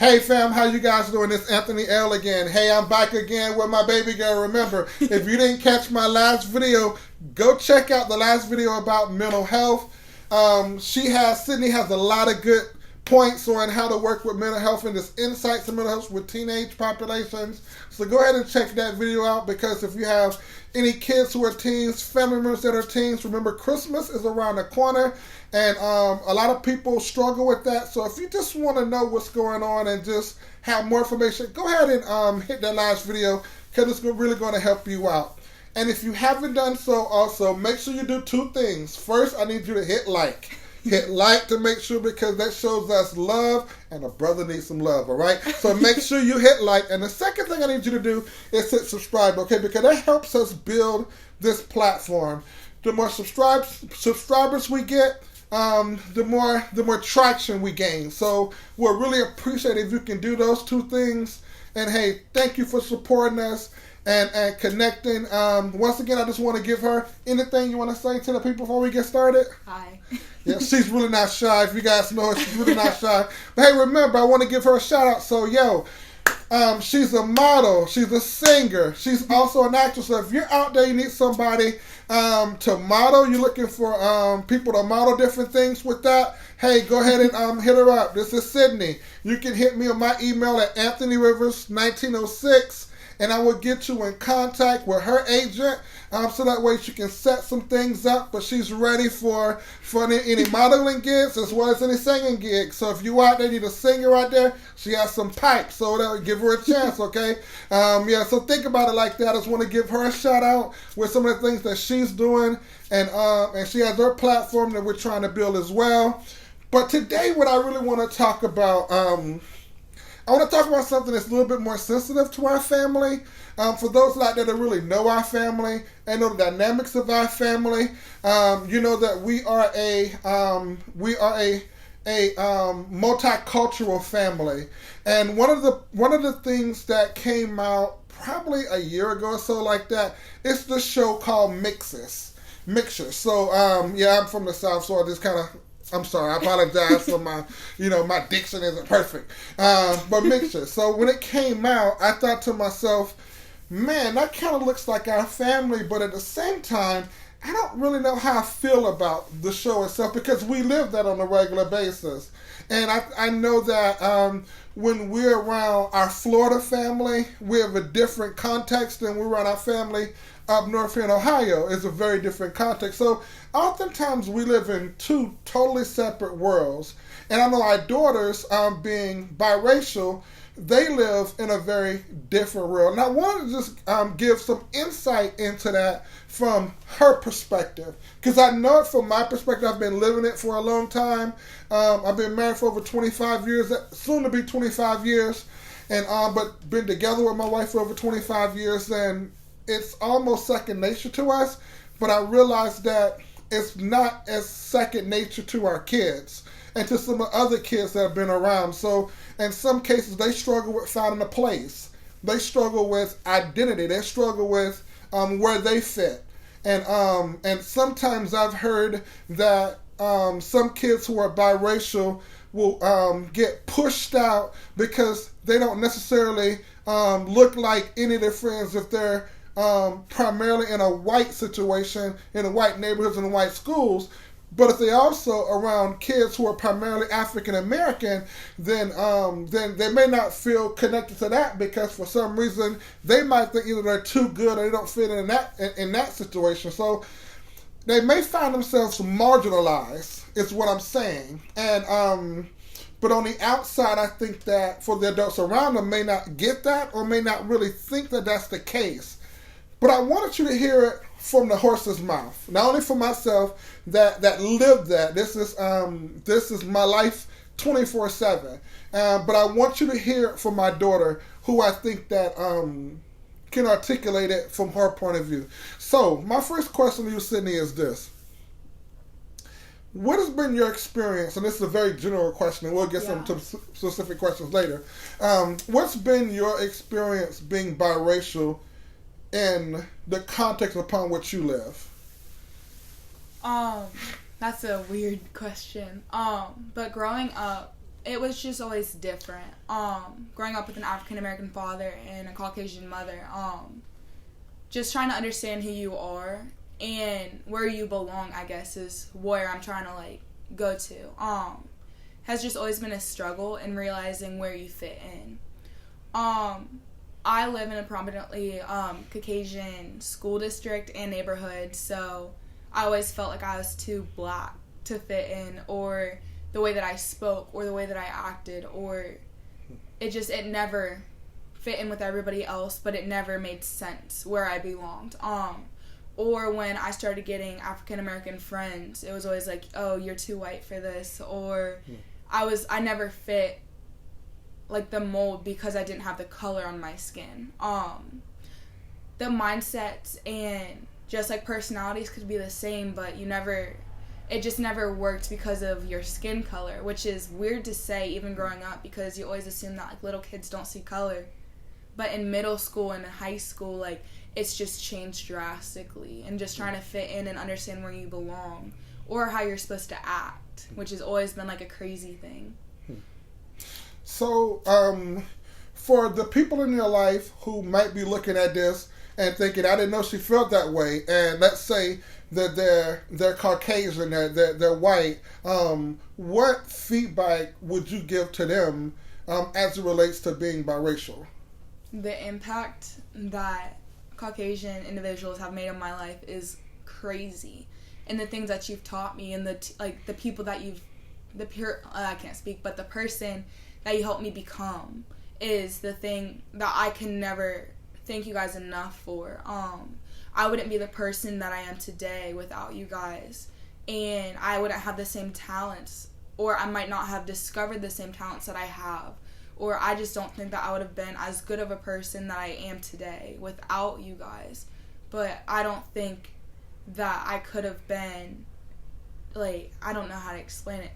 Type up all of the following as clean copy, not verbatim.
Hey fam, how you guys doing? It's Anthony L again. Hey, I'm back again with my baby girl. Remember, if you didn't catch my last video, go check out the last video about mental health. Sydney has a lot of good points on how to work with mental health and just insights in mental health with teenage populations. So go ahead and check that video out, because if you have any kids who are teens, family members that are teens, remember Christmas is around the corner, and a lot of people struggle with that. So if you just want to know what's going on and just have more information, go ahead and hit that last video, because it's really going to help you out. And if you haven't done so, also make sure you do two things. First, I need you to hit like. Hit like to make sure, because that shows us love, and a brother needs some love, all right? So make sure you hit like. And the second thing I need you to do is hit subscribe, okay? Because that helps us build this platform. The more subscribers we get, the more traction we gain. So we'll really appreciate it if you can do those two things. And hey, thank you for supporting us and connecting. Once again, I just want to give her anything you want to say to the people before we get started. Hi. Yeah, she's really not shy. If you guys know her, she's really not shy. But hey, remember, I want to give her a shout out. So, she's a model. She's a singer. She's also an actress. So if you're out there, you need somebody to model. You're looking for people to model different things with that. Hey, go ahead and hit her up. This is Sydney. You can hit me on my email at anthonyrivers1906. And I will get you in contact with her agent, so that way she can set some things up. But she's ready for any modeling gigs as well as any singing gigs. So if you out there need a singer out there, she has some pipes, so that'll give her a chance, okay? So think about it like that. I just want to give her a shout out with some of the things that she's doing, and she has her platform that we're trying to build as well. But today, what I really want to talk about, I want to talk about something that's a little bit more sensitive to our family. For those out there that really know our family and know the dynamics of our family, you know that we are a multicultural family. And one of the things that came out probably a year ago or so, like that, it's the show called Mixture. So I'm from the South, so I just kind of, I'm sorry, I apologize for my diction isn't perfect. But Mixture. So when it came out, I thought to myself, man, that kind of looks like our family, but at the same time, I don't really know how I feel about the show itself, because we live that on a regular basis. And I know that when we're around our Florida family, we have a different context than we're around our family up north here in Ohio. It's a very different context. So oftentimes we live in two totally separate worlds. And I know our daughters, being biracial, they live in a very different world. And I want to just give some insight into that from her perspective. Because I know it from my perspective. I've been living it for a long time. I've been married for over 25 years, soon to be 25 years. And but been together with my wife for over 25 years. And it's almost second nature to us. But I realized that it's not as second nature to our kids and to some other kids that have been around. So in some cases, they struggle with finding a place. They struggle with identity. They struggle with where they fit. And sometimes I've heard that some kids who are biracial will get pushed out because they don't necessarily look like any of their friends if they're primarily in a white situation, in a white neighborhoods and white schools. But if they also around kids who are primarily African American, then they may not feel connected to that, because for some reason they might think either they're too good or they don't fit in that situation. So they may find themselves marginalized, is what I'm saying. And but on the outside, I think that for the adults around them may not get that or may not really think that that's the case. But I wanted you to hear it from the horse's mouth. Not only for myself that lived that. This is my life 24/7. But I want you to hear it from my daughter, who I think that can articulate it from her point of view. So my first question to you, Sydney, is this. What has been your experience, and this is a very general question, and we'll get some specific questions later. What's been your experience being biracial in the context upon which you live? That's a weird question. But growing up, It was just always different. Growing up with an African American father and a Caucasian mother, just trying to understand who you are and where you belong, I guess, is where I'm trying to like go to. Has just always been a struggle in realizing where you fit in. I live in a prominently Caucasian school district and neighborhood, so I always felt like I was too black to fit in, or the way that I spoke, or the way that I acted, or it never fit in with everybody else, but it never made sense where I belonged. Or when I started getting African American friends, it was always like, oh, you're too white for this, or I never fit like the mold because I didn't have the color on my skin. The mindsets and just like personalities could be the same, but it just never worked because of your skin color, which is weird to say even growing up, because you always assume that like little kids don't see color. But in middle school and high school, like, it's just changed drastically, and just trying to fit in and understand where you belong or how you're supposed to act, which has always been like a crazy thing. So, for the people in your life who might be looking at this and thinking, I didn't know she felt that way, and let's say that they're Caucasian, they're white, what feedback would you give to them as it relates to being biracial? The impact that Caucasian individuals have made on my life is crazy, and the things that you've taught me, and the people that I can't speak, but the person that you helped me become is the thing that I can never thank you guys enough for. I wouldn't be the person that I am today without you guys, and I wouldn't have the same talents, or I might not have discovered the same talents that I have, or I just don't think that I would have been as good of a person that I am today without you guys. But I don't think that I could have been, like, I don't know how to explain it.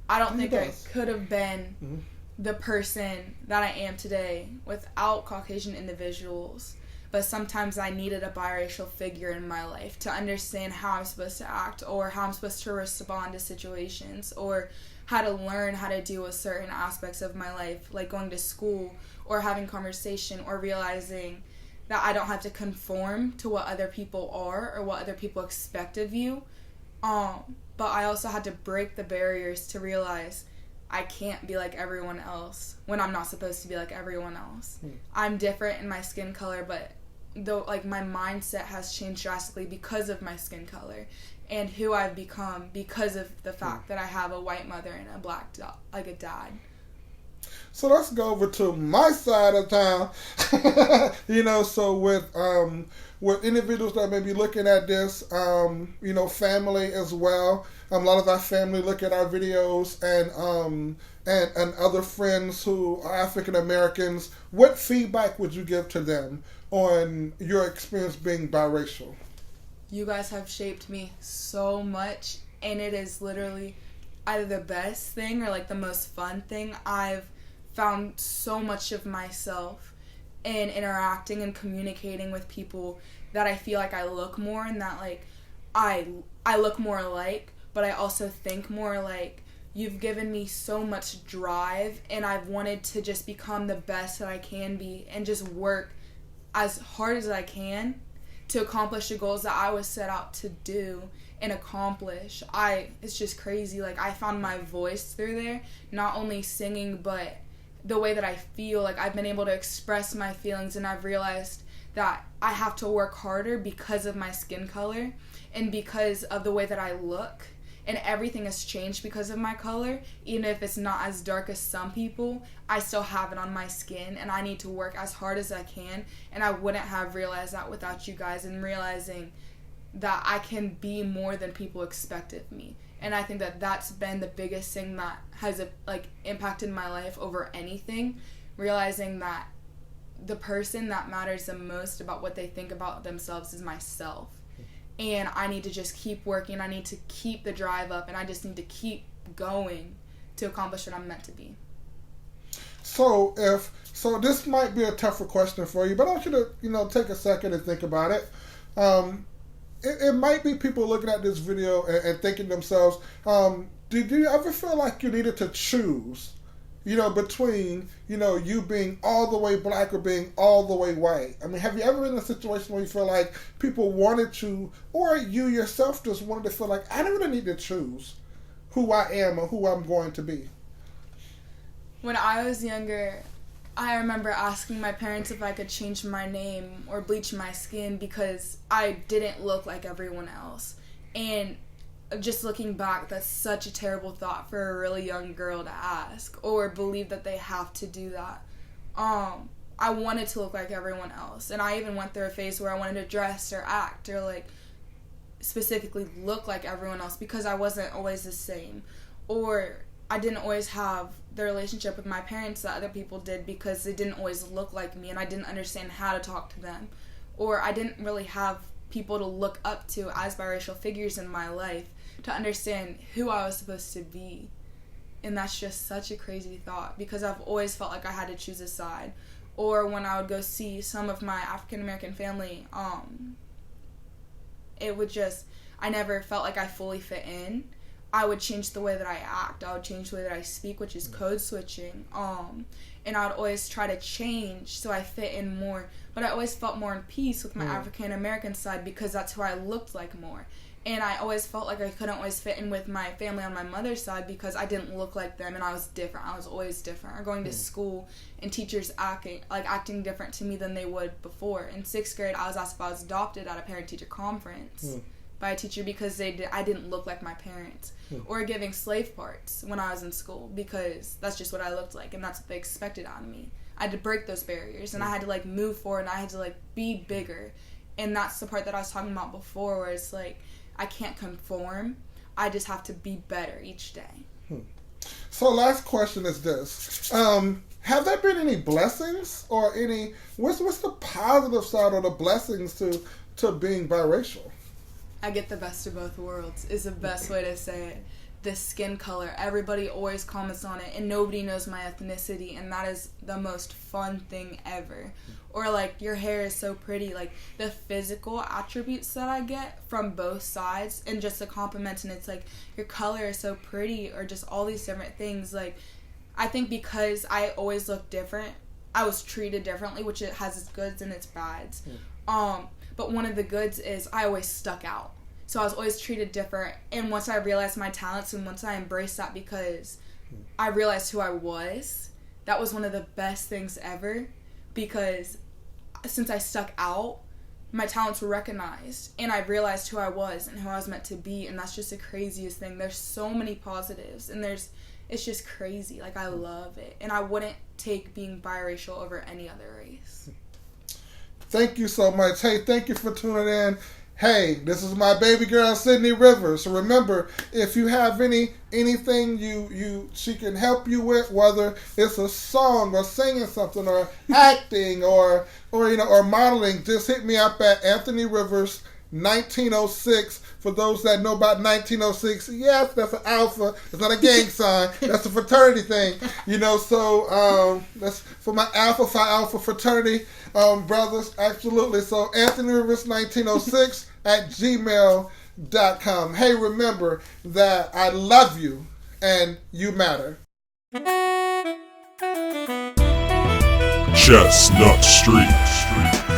I don't think I could have been the person that I am today without Caucasian individuals. But sometimes I needed a biracial figure in my life to understand how I'm supposed to act, or how I'm supposed to respond to situations, or how to learn how to deal with certain aspects of my life, like going to school, or having conversation, or realizing that I don't have to conform to what other people are or what other people expect of you. But I also had to break the barriers to realize I can't be like everyone else when I'm not supposed to be like everyone else. I'm different in my skin color, but though, like, my mindset has changed drastically because of my skin color, and who I've become because of the fact that I have a white mother and a black a dad. So let's go over to my side of town. So with individuals that may be looking at this, family as well. A lot of our family look at our videos, and other friends who are African Americans. What feedback would you give to them on your experience being biracial? You guys have shaped me so much, and it is literally either the best thing or like the most fun thing. I've found so much of myself in interacting and communicating with people that I feel like I look more, and that like I look more alike, but I also think more alike. You've given me so much drive, and I've wanted to just become the best that I can be and just work as hard as I can to accomplish the goals that I was set out to do and accomplish. It's just crazy. Like, I found my voice through there, not only singing, but the way that I feel. Like, I've been able to express my feelings, and I've realized that I have to work harder because of my skin color and because of the way that I look. And everything has changed because of my color. Even if it's not as dark as some people, I still have it on my skin, and I need to work as hard as I can. And I wouldn't have realized that without you guys, and realizing that I can be more than people expect of me. And I think that that's been the biggest thing that has impacted my life over anything. Realizing that the person that matters the most about what they think about themselves is myself. And I need to just keep working. I need to keep the drive up, and I just need to keep going to accomplish what I'm meant to be. So this might be a tougher question for you, but I want you to, take a second and think about it. It might be people looking at this video and thinking to themselves, did you ever feel like you needed to choose between, you being all the way black or being all the way white? I mean, have you ever been in a situation where you feel like people wanted you, or you yourself just wanted to feel like, I don't really need to choose who I am or who I'm going to be? When I was younger, I remember asking my parents if I could change my name or bleach my skin because I didn't look like everyone else. And just looking back, that's such a terrible thought for a really young girl to ask or believe that they have to do that. I wanted to look like everyone else, and I even went through a phase where I wanted to dress or act or like specifically look like everyone else because I wasn't always the same, or I didn't always have the relationship with my parents that other people did because they didn't always look like me and I didn't understand how to talk to them, or I didn't really have people to look up to as biracial figures in my life to understand who I was supposed to be. And that's just such a crazy thought because I've always felt like I had to choose a side. Or when I would go see some of my African American family, I never felt like I fully fit in. I would change the way that I act. I would change the way that I speak, which is code switching. And I would always try to change so I fit in more. But I always felt more in peace with my African American side because that's who I looked like more. And I always felt like I couldn't always fit in with my family on my mother's side because I didn't look like them and I was different. I was always different. Or going to school and teachers acting different to me than they would before. In 6th grade, I was asked if I was adopted at a parent-teacher conference by a teacher because I didn't look like my parents. Or giving slave parts when I was in school because that's just what I looked like and that's what they expected out of me. I had to break those barriers and I had to move forward and I had to be bigger. And that's the part that I was talking about before where it's I can't conform. I just have to be better each day. So last question is this. Have there been any blessings or what's the positive side or the blessings to being biracial? I get the best of both worlds is the best way to say it. The skin color. Everybody always comments on it and nobody knows my ethnicity and that is the most fun thing ever. Or your hair is so pretty. The physical attributes that I get from both sides and just the compliments and it's your color is so pretty or just all these different things. I think because I always look different, I was treated differently, which it has its goods and its bads. But one of the goods is I always stuck out. So I was always treated different. And once I realized my talents and once I embraced that because I realized who I was, that was one of the best things ever because since I stuck out, my talents were recognized and I realized who I was and who I was meant to be, and that's just the craziest thing. There's so many positives and it's just crazy. I love it. And I wouldn't take being biracial over any other race. Thank you so much. Hey, thank you for tuning in. Hey, this is my baby girl, Sydney Rivers. So remember, if you have anything she can help you with, whether it's a song or singing something or acting or modeling, just hit me up at Anthony Rivers 1906. For those that know about 1906, yes, that's an alpha. It's not a gang sign. That's a fraternity thing. So that's for my Alpha Phi Alpha fraternity brothers. Absolutely. So Anthony Rivers 1906 at gmail.com. Hey, remember that I love you and you matter. Chestnut Street.